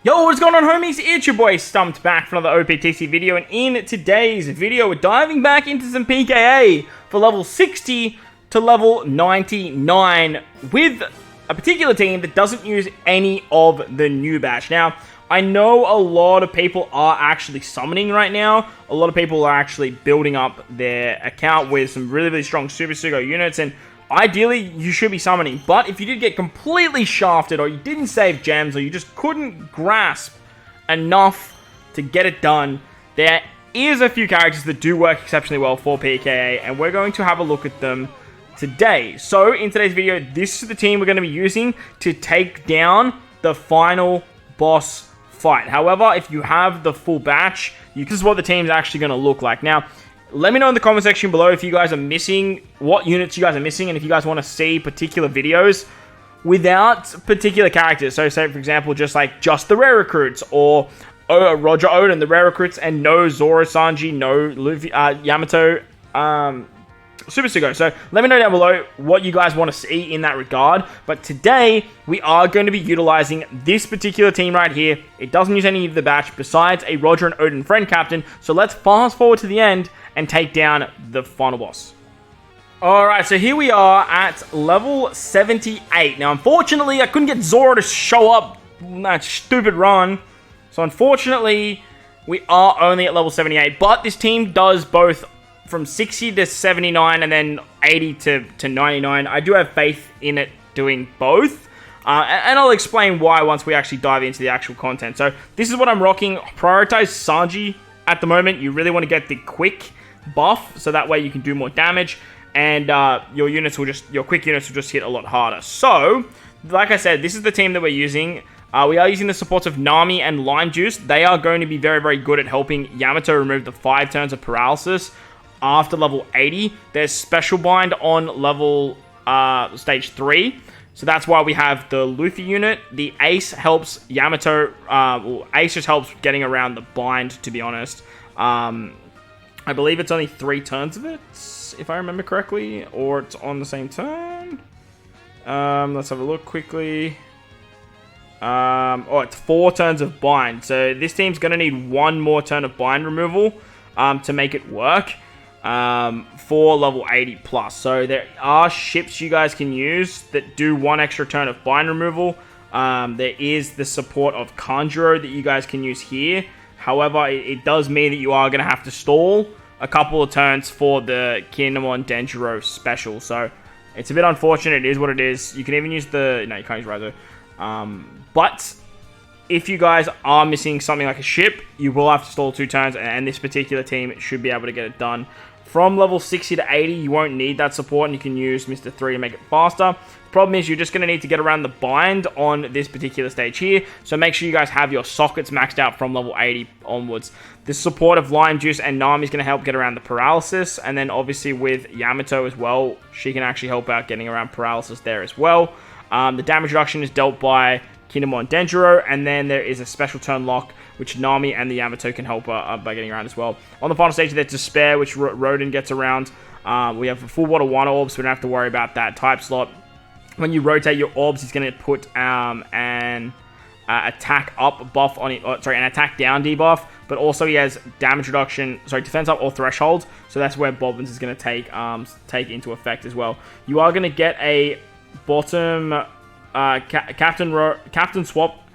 Yo, what's going on, homies? It's your boy Stumped back for another OPTC video, and in today's video, we're diving back into some PKA for level 60 to level 99 with a particular team that doesn't use any of the new batch. Now, I know a lot of people are actually summoning right now. A lot of people are actually building up their account with some really strong Super Sugo units, and ideally, you should be summoning, but if you did get completely shafted, or you didn't save gems, or you just couldn't grasp enough to get it done, there is a few characters that do work exceptionally well for PKA, and we're going to have a look at them today. So, in today's video, this is the team we're going to be using to take down the final boss fight. However, if you have the full batch, this is what the team's actually going to look like. Now, let me know in the comment section below if you guys are missing, what units you guys are missing, and if you guys want to see particular videos without particular characters. So say, for example, just the rare recruits, or Roger Odin, the rare recruits, and no Zoro Sanji, no Luffy, Yamato, Super Sugo. So let me know down below what you guys want to see in that regard. But today, we are going to be utilizing this particular team right here. It doesn't use any of the batch besides a Roger and Odin friend captain. So let's fast forward to the end and take down the final boss. Alright, so here we are at level 78. Now, unfortunately, I couldn't get Zoro to show up on that stupid run. So, unfortunately, we are only at level 78. But this team does both from 60 to 79 and then 80 to 99. I do have faith in it doing both. And I'll explain why once we actually dive into the actual content. So, this is what I'm rocking. Prioritize Sanji at the moment. You really want to get the quick buff, so that way you can do more damage, and your quick units will just hit a lot harder. So, like I said, this is the team that we're using. We are using the supports of Nami and Lime Juice. They are going to be very good at helping Yamato remove the 5 turns of paralysis after level 80. There's special bind on level stage 3. So that's why we have the Luffy unit. The Ace helps Yamato. Ace just helps getting around the bind, to be honest. I believe it's only 3 turns of it, if I remember correctly, or it's on the same turn. Let's have a look quickly. It's 4 turns of bind. So this team's going to need 1 more turn of bind removal to make it work for level 80 plus. So there are ships you guys can use that do 1 extra turn of bind removal. There is the support of Kanjuro that you guys can use here. However, it does mean that you are going to have to stall a couple of turns for the Kinemon Denjiro special. So, it's a bit unfortunate. It is what it is. You can even use the... No, you can't use Raizo. But, if you guys are missing something like a ship, you will have to stall 2 turns. And this particular team should be able to get it done. From level 60 to 80, you won't need that support. And you can use Mr. 3 to make it faster. Problem is, you're just going to need to get around the bind on this particular stage here. So make sure you guys have your sockets maxed out from level 80 onwards. The support of Lime Juice and Nami is going to help get around the paralysis. And then obviously with Yamato as well, she can actually help out getting around paralysis there as well. The damage reduction is dealt by Kinemon Denjiro. And then there is a special turn lock, which Nami and the Yamato can help by getting around as well. On the final stage, there's Despair, which Rodin gets around. We have a full water 1 orb, so we don't have to worry about that type slot. When you rotate your orbs, he's going to put an attack up buff on it. An attack down debuff. But also he has damage reduction. Defense up or threshold. So that's where Bobbins is going to take into effect as well. You are going to get a bottom captain swap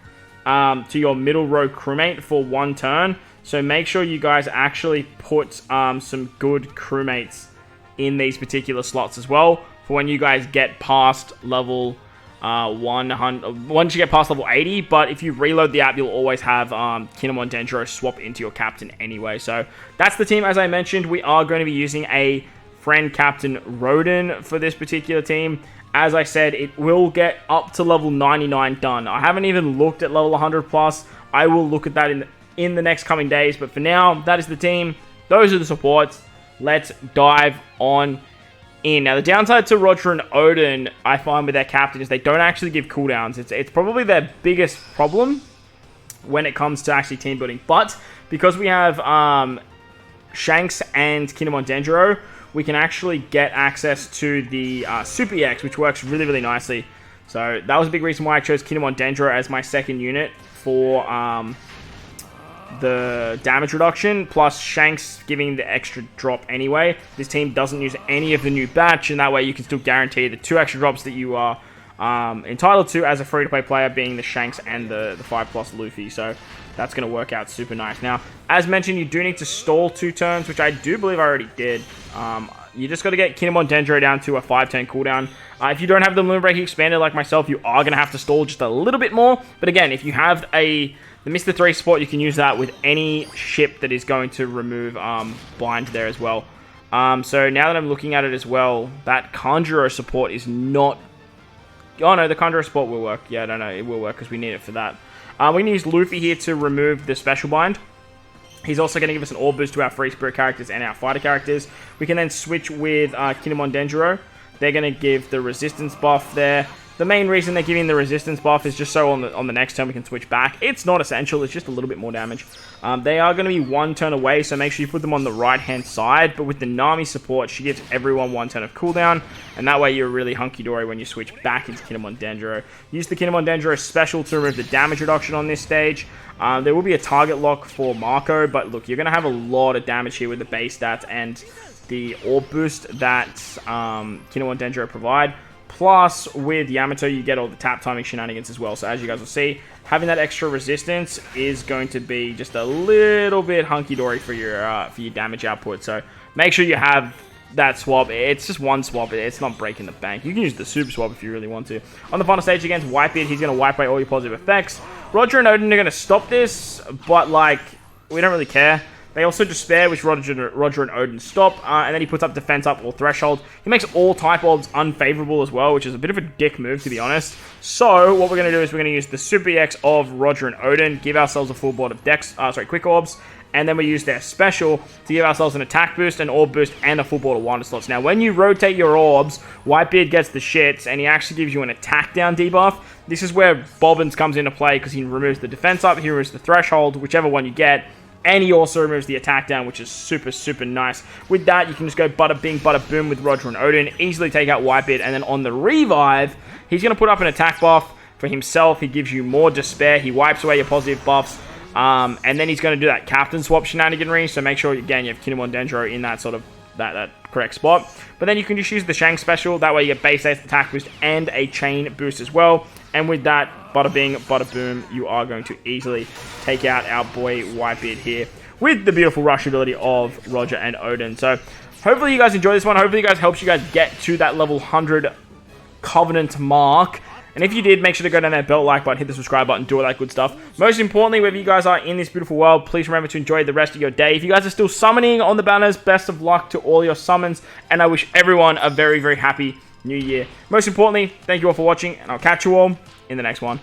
to your middle row crewmate for 1 turn. So make sure you guys actually put some good crewmates in these particular slots as well, for when you guys get past level 100, once you get past level 80, but if you reload the app, you'll always have Kinemon Denjiro swap into your captain anyway. So that's the team. As I mentioned, we are going to be using a friend captain Rodin for this particular team. As I said, it will get up to level 99 done. I haven't even looked at level 100 plus. I will look at that in the next coming days, but for now, that is the team. Those are the supports. Let's dive on in. Now, the downside to Roger and Odin, I find with their captain, is they don't actually give cooldowns. It's probably their biggest problem when it comes to actually team building. But because we have Shanks and Kinemon Denjiro, we can actually get access to the Super EX, which works really nicely. So that was a big reason why I chose Kinemon Denjiro as my second unit for the damage reduction, plus Shanks giving the extra drop anyway. This team doesn't use any of the new batch, and that way you can still guarantee the 2 extra drops that you are entitled to as a free-to-play player, being the Shanks and the 5+ Luffy. So that's going to work out super nice. Now, as mentioned, you do need to stall 2 turns, which I do believe I already did. You just got to get Kinemon Dendro down to a 5-turn cooldown. If you don't have the Limit Break expanded like myself, you are going to have to stall just a little bit more. But again, if you have the Mr. 3 support, you can use that with any ship that is going to remove bind there as well. So now that I'm looking at it as well, that Conjurer support is not... Oh no, the Conjurer support will work. Yeah, no, it will work because we need it for that. We're going to use Luffy here to remove the special bind. He's also going to give us an Orb boost to our Free Spirit characters and our Fighter characters. We can then switch with Kinemon Dendro. They're going to give the resistance buff there. The main reason they're giving the resistance buff is just so on the next turn we can switch back. It's not essential, it's just a little bit more damage. They are going to be 1 turn away, so make sure you put them on the right-hand side. But with the Nami support, she gives everyone 1 turn of cooldown, and that way you're really hunky-dory when you switch back into Kinemon Dendro. Use the Kinemon Dendro special to remove the damage reduction on this stage. There will be a target lock for Marco, but look, you're going to have a lot of damage here with the base stats and the Orb boost that Kinemon Dendro provide. Plus, with Yamato, you get all the tap timing shenanigans as well. So as you guys will see, having that extra resistance is going to be just a little bit hunky-dory for your damage output. So make sure you have that swap. It's just 1 swap. It's not breaking the bank. You can use the super swap if you really want to. On the final stage against Whitebeard, he's going to wipe away all your positive effects. Roger and Odin are going to stop this, but like, we don't really care. They also despair, which Roger and Odin stop, and then he puts up defense up or threshold. He makes all type orbs unfavorable as well, which is a bit of a dick move, to be honest. So what we're going to do is we're going to use the Super EX of Roger and Odin, give ourselves a full board of quick orbs, and then we use their special to give ourselves an attack boost, an orb boost, and a full board of Wander slots. Now, when you rotate your orbs, Whitebeard gets the shits, and he actually gives you an attack down debuff. This is where Bobbins comes into play, because he removes the defense up, he removes the threshold, whichever one you get. And he also removes the attack down, which is super, super nice. With that, you can just go bada bing, bada boom with Roger and Odin. Easily take out Whitebeard. And then on the revive, he's going to put up an attack buff for himself. He gives you more despair. He wipes away your positive buffs. And then he's going to do that captain swap shenaniganry. So make sure, again, you have Kinemon Dendro in that sort of that correct spot. But then you can just use the Shank special. That way you get base ace attack boost and a chain boost as well. And with that, bada bing, bada boom, you are going to easily take out our boy Whitebeard here with the beautiful rush ability of Roger and Odin. So hopefully you guys enjoy this one. Hopefully helps you guys get to that level 100 Covenant mark. And if you did, make sure to go down that belt like button, hit the subscribe button, do all that good stuff. Most importantly, wherever you guys are in this beautiful world, please remember to enjoy the rest of your day. If you guys are still summoning on the banners, best of luck to all your summons. And I wish everyone a very, very happy New Year. Most importantly, thank you all for watching, and I'll catch you all in the next one.